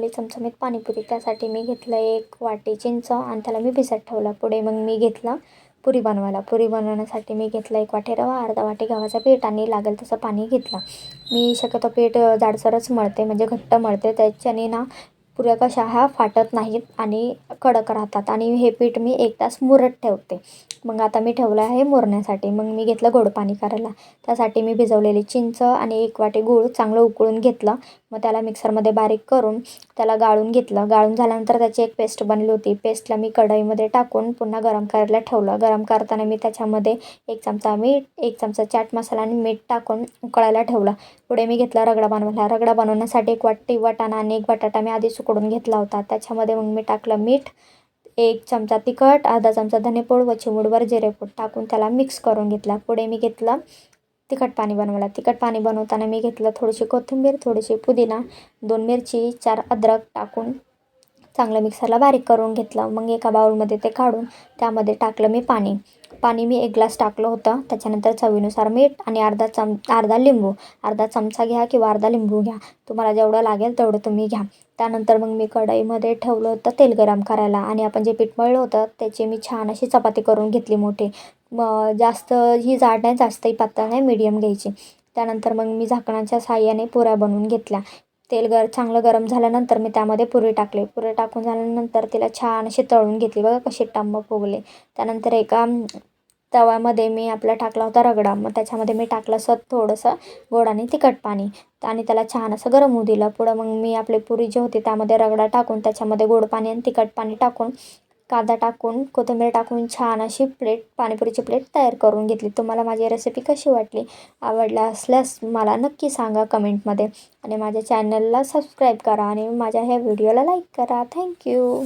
बनवलेली चमचमीत पाणीपुरी. त्यासाठी मी घेतलं 1 वाटी चिंच आणि त्याला मी भिजत ठेवलं. पुढे मग मी घेतलं पुरी बनवायला. पुरी बनवण्यासाठी मी घेतलं 1 वाटी रवा, अर्धा वाटी गव्हाचं पीठ आणि लागेल तसं पाणी घेतलं. मी शक्यतो पीठ जाडसरच मळते, म्हणजे घट्ट मळते. त्याच्याने ना पुऱ्या कशा ह्या फाटत नाहीत आणि कडक राहतात. आणि हे पीठ मी 1 तास मुरत ठेवते. मग आता मी ठेवलं आहे मुरण्यासाठी. मग मी घेतलं गोड पाणी करायला. त्यासाठी मी भिजवलेली चिंच आणि 1 वाटी गूळ चांगलं उकळून घेतलं. मग त्याला मिक्सरमध्ये बारीक करून त्याला गाळून घेतलं. गाळून झाल्यानंतर त्याची एक पेस्ट बनली होती. पेस्टला मी कढईमध्ये टाकून पुन्हा गरम करायला ठेवलं. गरम करताना मी त्याच्यामध्ये 1 चमचा मीठ, 1 चमचा चाट मसाला आणि मीठ टाकून उकळायला ठेवलं. पुढे मी घेतला रगडा बनवायला. रगडा बनवण्यासाठी 1 वाटी वाटाणा आणि 1 बटाटा मी आधीच उकडून घेतला होता. त्याच्यामध्ये मग मी टाकलं मीठ, 1 चमचा तिखट, अर्धा चमचा धनेपूड व चिमूटभर जिरेपूड टाकून त्याला मिक्स करून घेतला. पुढे मी घेतलं तिखट पाणी बनवायला. तिखट पाणी बनवताना मी घेतलं थोडीशी कोथिंबीर, थोडीशी पुदिना, 2 मिरची, 4 अद्रक टाकून चांगलं मिक्सरला बारीक करून घेतलं. मग एका बाउलमध्ये ते काढून त्यामध्ये टाकलं मी पाणी. पाणी मी 1 ग्लास टाकलं होतं. त्याच्यानंतर चवीनुसार मीठ आणि अर्धा लिंबू, अर्धा चमचा घ्या किंवा अर्धा लिंबू घ्या. तुम्हाला जेवढं लागेल तेवढं तुम्ही घ्या. त्यानंतर मग मी कढईमध्ये ठेवलं होतं तेल गरम करायला आणि आपण जे पीठ मळलं होतं त्याची मी छान अशी चपाती करून घेतली मोठी. जास्त ही जाड नाही, जास्तही पातळ नाही, मीडियम घ्यायची. त्यानंतर मग मी झाकणाच्या साहाय्याने पुऱ्या बनवून घेतल्या. तेल चांगलं गरम झाल्यानंतर मी त्यामध्ये पुरी टाकले. पुरी टाकून झाल्यानंतर तिला छान अशी तळून घेतली. बघा कशी टम्म फुगले. त्यानंतर एका तव्यामध्ये मी आपला टाकला होता रगडा. मग त्याच्यामध्ये मी टाकलं असं थोडंसं गोड आणि तिखट पाणी आणि त्याला छान असं गरम होऊ दिलं. पुढं मग मी आपली पुरी जी होती त्यामध्ये रगडा टाकून त्याच्यामध्ये गोड पाणी आणि तिखट पाणी टाकून कांदा टाकून कोथिंबीर टाकून छान अशी पाणीपुरीची प्लेट तयार करून घेतली. तुम्हाला माझी रेसिपी कशी वाटली? आवडला असल्यास मला नक्की सांगा कमेंटमध्ये आणि माझ्या चॅनलला सबस्क्राईब करा आणि माझ्या ह्या व्हिडिओला लाईक करा. थँक्यू.